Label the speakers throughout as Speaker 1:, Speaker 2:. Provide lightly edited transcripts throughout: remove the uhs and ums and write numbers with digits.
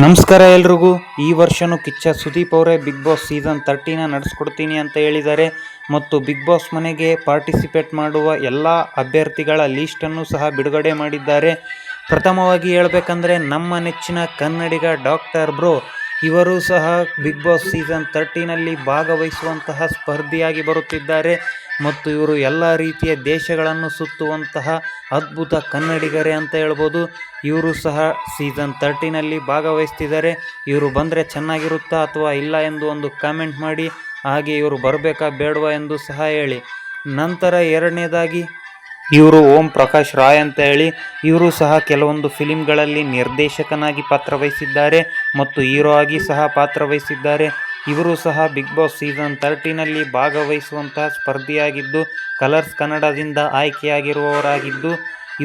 Speaker 1: ನಮಸ್ಕಾರ ಎಲ್ರಿಗೂ. ಈ ವರ್ಷನೂ ಕಿಚ್ಚ ಸುದೀಪ್ ಅವರೇ ಬಿಗ್ ಬಾಸ್ ಸೀಸನ್ 30ನ ನಡೆಸ್ಕೊಡ್ತೀನಿ ಅಂತ ಹೇಳಿದ್ದಾರೆ ಮತ್ತು ಬಿಗ್ ಬಾಸ್ ಮನೆಗೆ ಪಾರ್ಟಿಸಿಪೇಟ್ ಮಾಡುವ ಎಲ್ಲ ಅಭ್ಯರ್ಥಿಗಳ ಲೀಸ್ಟನ್ನು ಸಹ ಬಿಡುಗಡೆ ಮಾಡಿದ್ದಾರೆ. ಪ್ರಥಮವಾಗಿ ಹೇಳಬೇಕಂದ್ರೆ ನಮ್ಮ ನೆಚ್ಚಿನ ಕನ್ನಡಿಗ ಡಾಕ್ಟರ್ ಬ್ರೋ ಇವರು ಸಹ ಬಿಗ್ ಬಾಸ್ ಸೀಸನ್ 30ನಲ್ಲಿ ಭಾಗವಹಿಸುವಂತಹ ಸ್ಪರ್ಧಿಯಾಗಿ ಬರುತ್ತಿದ್ದಾರೆ ಮತ್ತು ಇವರು ಎಲ್ಲ ರೀತಿಯ ದೇಶಗಳನ್ನು ಸುತ್ತುವಂತಹ ಅದ್ಭುತ ಕನ್ನಡಿಗರೇ ಅಂತ ಹೇಳ್ಬೋದು. ಇವರು ಸಹ ಸೀಸನ್ 30ನಲ್ಲಿ ಭಾಗವಹಿಸ್ತಿದ್ದಾರೆ. ಇವರು ಬಂದರೆ ಚೆನ್ನಾಗಿರುತ್ತಾ ಅಥವಾ ಇಲ್ಲ ಎಂದು ಒಂದು ಕಾಮೆಂಟ್ ಮಾಡಿ, ಹಾಗೆ ಇವರು ಬರಬೇಕಾ ಬೇಡವಾ ಎಂದು ಸಹ ಹೇಳಿ. ನಂತರ ಎರಡನೇದಾಗಿ ಇವರು ಓಂ ಪ್ರಕಾಶ್ ರಾಯ್ ಅಂತ ಹೇಳಿ, ಇವರು ಸಹ ಕೆಲವೊಂದು ಫಿಲಿಮ್ಗಳಲ್ಲಿ ನಿರ್ದೇಶಕನಾಗಿ ಪಾತ್ರವಹಿಸಿದ್ದಾರೆ ಮತ್ತು ಹೀರೋ ಆಗಿ ಸಹ ಪಾತ್ರವಹಿಸಿದ್ದಾರೆ. ಇವರು ಸಹ ಬಿಗ್ ಬಾಸ್ ಸೀಸನ್ 30ನಲ್ಲಿ ಭಾಗವಹಿಸುವಂತಹ ಸ್ಪರ್ಧಿಯಾಗಿದ್ದು ಕಲರ್ಸ್ ಕನ್ನಡದಿಂದ ಆಯ್ಕೆಯಾಗಿರುವವರಾಗಿದ್ದು,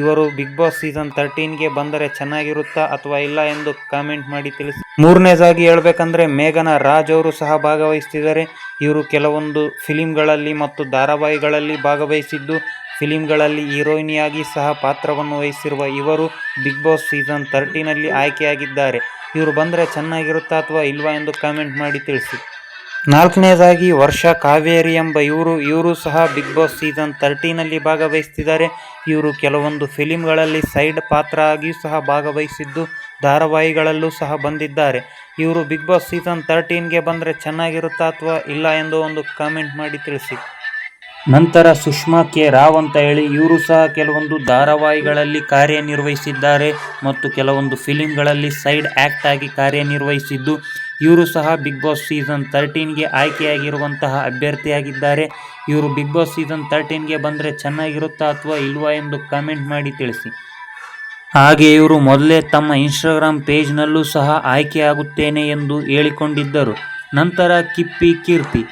Speaker 1: ಇವರು ಬಿಗ್ ಬಾಸ್ ಸೀಸನ್ 13ಗೆ ಬಂದರೆ ಚೆನ್ನಾಗಿರುತ್ತಾ ಅಥವಾ ಇಲ್ಲ ಎಂದು ಕಾಮೆಂಟ್ ಮಾಡಿ ತಿಳಿಸಿ. ಮೂರನೇದಾಗಿ ಹೇಳ್ಬೇಕಂದ್ರೆ ಮೇಘನಾ ರಾಜ್ ಅವರು ಸಹ ಭಾಗವಹಿಸ್ತಿದ್ದಾರೆ. ಇವರು ಕೆಲವೊಂದು ಫಿಲಿಮ್ಗಳಲ್ಲಿ ಮತ್ತು ಧಾರಾವಾಹಿಗಳಲ್ಲಿ ಭಾಗವಹಿಸಿದ್ದು ಫಿಲಿಮ್ಗಳಲ್ಲಿ ಹೀರೋಯಿನಿಯಾಗಿ ಸಹ ಪಾತ್ರವನ್ನು ವಹಿಸಿರುವ ಇವರು ಬಿಗ್ ಬಾಸ್ ಸೀಸನ್ 30ನಲ್ಲಿ ಆಯ್ಕೆಯಾಗಿದ್ದಾರೆ. ಇವರು ಬಂದರೆ ಚೆನ್ನಾಗಿರುತ್ತಾ ಅಥವಾ ಇಲ್ವಾ ಎಂದು ಕಾಮೆಂಟ್ ಮಾಡಿ ತಿಳಿಸಿ. ನಾಲ್ಕನೇದಾಗಿ ವರ್ಷಾ ಕಾವೇರಿ ಎಂಬ ಇವರು ಸಹ ಬಿಗ್ ಬಾಸ್ ಸೀಸನ್ 30ನಲ್ಲಿ ಭಾಗವಹಿಸ್ತಿದ್ದಾರೆ. ಇವರು ಕೆಲವೊಂದು ಫಿಲಿಮ್ಗಳಲ್ಲಿ ಸೈಡ್ ಪಾತ್ರ ಆಗಿಯೂ ಸಹ ಭಾಗವಹಿಸಿದ್ದು ಧಾರಾವಾಹಿಗಳಲ್ಲೂ ಸಹ ಬಂದಿದ್ದಾರೆ. ಇವರು ಬಿಗ್ ಬಾಸ್ ಸೀಸನ್ 13ಗೆ ಬಂದರೆ ಚೆನ್ನಾಗಿರುತ್ತಾ ಅಥವಾ ಇಲ್ಲ ಎಂದು ಒಂದು ಕಾಮೆಂಟ್ ಮಾಡಿ ತಿಳಿಸಿ. ನಂತರ ಸುಷ್ಮಾ ಕೆ ರಾವ್ ಅಂತ ಹೇಳಿ, ಇವರು ಸಹ ಕೆಲವೊಂದು ಧಾರಾವಾಹಿಗಳಲ್ಲಿ ಕಾರ್ಯನಿರ್ವಹಿಸಿದ್ದಾರೆ ಮತ್ತು ಕೆಲವೊಂದು ಫಿಲಿಮ್ಗಳಲ್ಲಿ ಸೈಡ್ ಆ್ಯಕ್ಟ್ ಆಗಿ ಕಾರ್ಯನಿರ್ವಹಿಸಿದ್ದು ಇವರು ಸಹ ಬಿಗ್ ಬಾಸ್ ಸೀಸನ್ 13ಗೆ ಆಯ್ಕೆಯಾಗಿರುವಂತಹ ಅಭ್ಯರ್ಥಿಯಾಗಿದ್ದಾರೆ. ಇವರು ಬಿಗ್ ಬಾಸ್ ಸೀಸನ್ 13ಗೆ ಬಂದರೆ ಚೆನ್ನಾಗಿರುತ್ತಾ ಅಥವಾ ಇಲ್ವಾ ಎಂದು ಕಾಮೆಂಟ್ ಮಾಡಿ ತಿಳಿಸಿ. ಹಾಗೆ ಇವರು ಮೊದಲೇ ತಮ್ಮ ಇನ್ಸ್ಟಾಗ್ರಾಮ್ ಪೇಜ್ನಲ್ಲೂ ಸಹ ಆಯ್ಕೆಯಾಗುತ್ತೇನೆ ಎಂದು ಹೇಳಿಕೊಂಡಿದ್ದರು. ನಂತರ ಕಿಪ್ಪಿ ಕೀರ್ತಿ,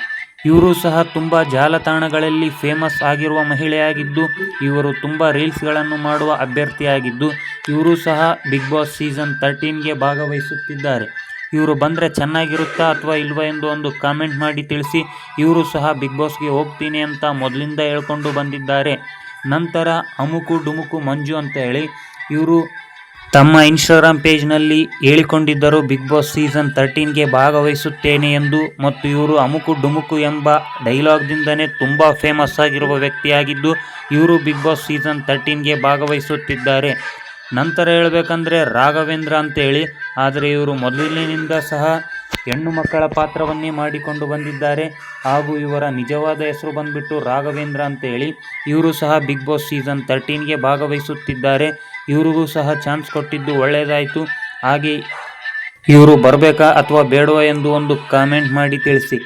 Speaker 1: ಇವರು ಸಹ ತುಂಬ ಜಾಲತಾಣಗಳಲ್ಲಿ ಫೇಮಸ್ ಆಗಿರುವ ಮಹಿಳೆಯಾಗಿದ್ದು ಇವರು ತುಂಬ ರೀಲ್ಸ್ಗಳನ್ನು ಮಾಡುವ ಅಭ್ಯರ್ಥಿಯಾಗಿದ್ದು ಇವರು ಸಹ ಬಿಗ್ ಬಾಸ್ ಸೀಸನ್ 13ಗೆ ಭಾಗವಹಿಸುತ್ತಿದ್ದಾರೆ. ಇವರು ಬಂದರೆ ಚೆನ್ನಾಗಿರುತ್ತಾ ಅಥವಾ ಇಲ್ವಾ ಎಂದು ಒಂದು ಕಾಮೆಂಟ್ ಮಾಡಿ ತಿಳಿಸಿ. ಇವರು ಸಹ ಬಿಗ್ ಬಾಸ್ಗೆ ಹೋಗ್ತೀನಿ ಅಂತ ಮೊದಲಿಂದ ಹೇಳ್ಕೊಂಡು ಬಂದಿದ್ದಾರೆ. ನಂತರ ಅಮುಕು ಡುಮುಕು ಮಂಜು ಅಂತ ಹೇಳಿ, ಇವರು ತಮ್ಮ ಇನ್ಸ್ಟಾಗ್ರಾಮ್ ಪೇಜ್ನಲ್ಲಿ ಹೇಳಿಕೊಂಡಿದ್ದರು ಬಿಗ್ ಬಾಸ್ ಸೀಸನ್ 13ಗೆ ಭಾಗವಹಿಸುತ್ತೇನೆ ಎಂದು ಮತ್ತು ಇವರು ಅಮುಕು ಡುಮುಕು ಎಂಬ ಡೈಲಾಗ್ದಿಂದನೇ ತುಂಬ ಫೇಮಸ್ ಆಗಿರುವ ವ್ಯಕ್ತಿಯಾಗಿದ್ದು ಇವರು ಬಿಗ್ ಬಾಸ್ ಸೀಸನ್ 13ಗೆ ಭಾಗವಹಿಸುತ್ತಿದ್ದಾರೆ. ನಂತರ ಹೇಳಬೇಕಂದ್ರೆ ರಾಘವೇಂದ್ರ ಅಂತೇಳಿ, ಆದರೆ ಇವರು ಮೊದಲಿನಿಂದ ಸಹ ಹೆಣ್ಣು ಮಕ್ಕಳ ಪಾತ್ರವನ್ನೇ ಮಾಡಿಕೊಂಡು ಬಂದಿದ್ದಾರೆ ಹಾಗೂ ಇವರ ನಿಜವಾದ ಹೆಸರು ಬಂದ್ಬಿಟ್ಟು ರಾಘವೇಂದ್ರ ಅಂತೇಳಿ. ಇವರು ಸಹ ಬಿಗ್ ಬಾಸ್ ಸೀಸನ್ 13ಗೆ ಭಾಗವಹಿಸುತ್ತಿದ್ದಾರೆ. ಇವರಿಗೂ ಸಹ ಚಾನ್ಸ್ ಕೊಟ್ಟಿದ್ದು ಒಳ್ಳೆಯದಾಯಿತು. ಹಾಗೆ ಇವರು ಬರಬೇಕಾ ಅಥವಾ ಬೇಡವಾ ಎಂದು ಒಂದು ಕಾಮೆಂಟ್ ಮಾಡಿ ತಿಳಿಸಿ.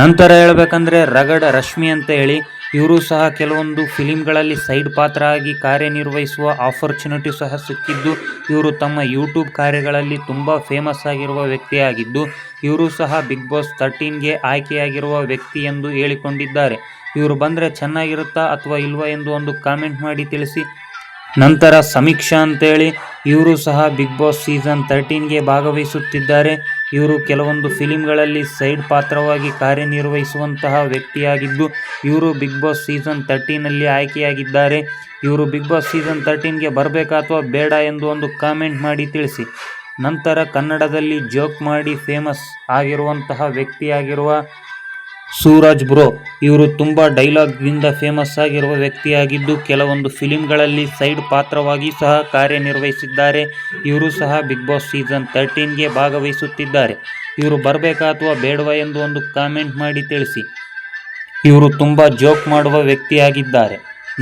Speaker 1: ನಂತರ ಹೇಳಬೇಕಂದ್ರೆ ರಗಡ ರಶ್ಮಿ ಅಂತ ಹೇಳಿ, ಇವರು ಸಹ ಕೆಲವೊಂದು ಫಿಲಿಮ್ಗಳಲ್ಲಿ ಸೈಡ್ ಪಾತ್ರ ಆಗಿ ಕಾರ್ಯನಿರ್ವಹಿಸುವ ಆಪರ್ಚುನಿಟಿ ಸಹ ಸಿಕ್ಕಿದ್ದು ಇವರು ತಮ್ಮ ಯೂಟ್ಯೂಬ್ ಕಾರ್ಯಗಳಲ್ಲಿ ತುಂಬ ಫೇಮಸ್ ಆಗಿರುವ ವ್ಯಕ್ತಿಯಾಗಿದ್ದು ಇವರು ಸಹ ಬಿಗ್ ಬಾಸ್ 13ಗೆ ಆಯ್ಕೆಯಾಗಿರುವ ವ್ಯಕ್ತಿ ಎಂದು ಹೇಳಿಕೊಂಡಿದ್ದಾರೆ. ಇವರು ಬಂದರೆ ಚೆನ್ನಾಗಿರುತ್ತಾ ಅಥವಾ ಇಲ್ವಾ ಎಂದು ಒಂದು ಕಾಮೆಂಟ್ ಮಾಡಿ ತಿಳಿಸಿ. ನಂತರ ಸಮೀಕ್ಷಾ ಅಂತೇಳಿ, ಇವರು ಸಹ ಬಿಗ್ ಬಾಸ್ ಸೀಸನ್ 13ಗೆ ಭಾಗವಹಿಸುತ್ತಿದ್ದಾರೆ. ಇವರು ಕೆಲವೊಂದು ಫಿಲಿಮ್ಗಳಲ್ಲಿ ಸೈಡ್ ಪಾತ್ರವಾಗಿ ಕಾರ್ಯನಿರ್ವಹಿಸುವಂತಹ ವ್ಯಕ್ತಿಯಾಗಿದ್ದು ಇವರು ಬಿಗ್ ಬಾಸ್ ಸೀಸನ್ 13ನಲ್ಲಿ ಆಯ್ಕೆಯಾಗಿದ್ದಾರೆ. ಇವರು ಬಿಗ್ ಬಾಸ್ ಸೀಸನ್ 13ಗೆ ಬರಬೇಕಾ ಅಥವಾ ಬೇಡ ಎಂದು ಒಂದು ಕಾಮೆಂಟ್ ಮಾಡಿ ತಿಳಿಸಿ. ನಂತರ ಕನ್ನಡದಲ್ಲಿ ಜೋಕ್ ಮಾಡಿ ಫೇಮಸ್ ಆಗಿರುವಂತಹ ವ್ಯಕ್ತಿಯಾಗಿರುವ ಸೂರಜ್ ಬ್ರೋ, ಇವರು ತುಂಬ ಡೈಲಾಗ್ದಿಂದ ಫೇಮಸ್ ಆಗಿರುವ ವ್ಯಕ್ತಿಯಾಗಿದ್ದು ಕೆಲವೊಂದು ಫಿಲಿಮ್ಗಳಲ್ಲಿ ಸೈಡ್ ಪಾತ್ರವಾಗಿ ಸಹ ಕಾರ್ಯನಿರ್ವಹಿಸಿದ್ದಾರೆ. ಇವರು ಸಹ ಬಿಗ್ ಬಾಸ್ ಸೀಸನ್ 13ಗೆ ಭಾಗವಹಿಸುತ್ತಿದ್ದಾರೆ. ಇವರು ಬರಬೇಕಾ ಅಥವಾ ಬೇಡವಾ ಎಂದು ಒಂದು ಕಾಮೆಂಟ್ ಮಾಡಿ ತಿಳಿಸಿ. ಇವರು ತುಂಬ ಜೋಕ್ ಮಾಡುವ ವ್ಯಕ್ತಿಯಾಗಿದ್ದಾರೆ.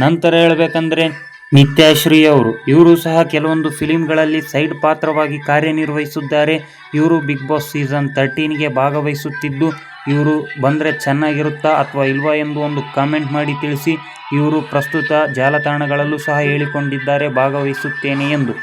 Speaker 1: ನಂತರ ಹೇಳಬೇಕಂದ್ರೆ ನಿತ್ಯಶ್ರೀ ಅವರು, ಇವರು ಸಹ ಕೆಲವೊಂದು ಫಿಲಿಮ್ಗಳಲ್ಲಿ ಸೈಡ್ ಪಾತ್ರವಾಗಿ ಕಾರ್ಯನಿರ್ವಹಿಸಿದ್ದಾರೆ. ಇವರು ಬಿಗ್ ಬಾಸ್ ಸೀಸನ್ 13ಗೆ ಭಾಗವಹಿಸುತ್ತಿದ್ದು ಇವರು ಬಂದರೆ ಚೆನ್ನಾಗಿರುತ್ತಾ ಅಥವಾ ಇಲ್ವಾ ಎಂದು ಒಂದು ಕಾಮೆಂಟ್ ಮಾಡಿ ತಿಳಿಸಿ. ಇವರು ಪ್ರಸ್ತುತ ಜಾಲತಾಣಗಳಲ್ಲೂ ಸಹ ಹೇಳಿಕೊಂಡಿದ್ದಾರೆ ಭಾಗವಹಿಸುತ್ತೇನೆ ಎಂದು.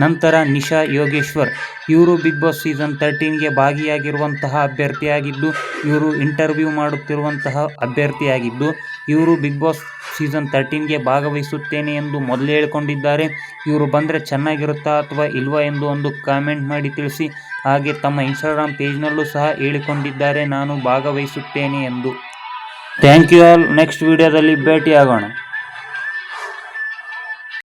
Speaker 1: ನಂತರ ನಿಶಾ ಯೋಗೇಶ್ವರ್, ಇವರು ಬಿಗ್ ಬಾಸ್ ಸೀಸನ್ 13ಗೆ ಭಾಗಿಯಾಗಿರುವಂತಹ ಅಭ್ಯರ್ಥಿಯಾಗಿದ್ದು ಇವರು ಇಂಟರ್ವ್ಯೂ ಮಾಡುತ್ತಿರುವಂತಹ ಅಭ್ಯರ್ಥಿಯಾಗಿದ್ದು ಇವರು ಬಿಗ್ ಬಾಸ್ ಸೀಸನ್ 13ಗೆ ಭಾಗವಹಿಸುತ್ತೇನೆ ಎಂದು ಮೊದಲೇ ಹೇಳಿಕೊಂಡಿದ್ದಾರೆ. ಇವರು ಬಂದರೆ ಚೆನ್ನಾಗಿರುತ್ತಾ ಅಥವಾ ಇಲ್ವಾ ಎಂದು ಒಂದು ಕಾಮೆಂಟ್ ಮಾಡಿ ತಿಳಿಸಿ. ಹಾಗೆ ತಮ್ಮ ಇನ್ಸ್ಟಾಗ್ರಾಮ್ ಪೇಜ್ನಲ್ಲೂ ಸಹ ಹೇಳಿಕೊಂಡಿದ್ದಾರೆ ನಾನು ಭಾಗವಹಿಸುತ್ತೇನೆ ಎಂದು. Thank you all. ನೆಕ್ಸ್ಟ್ ವಿಡಿಯೋದಲ್ಲಿ ಭೇಟಿಯಾಗೋಣ.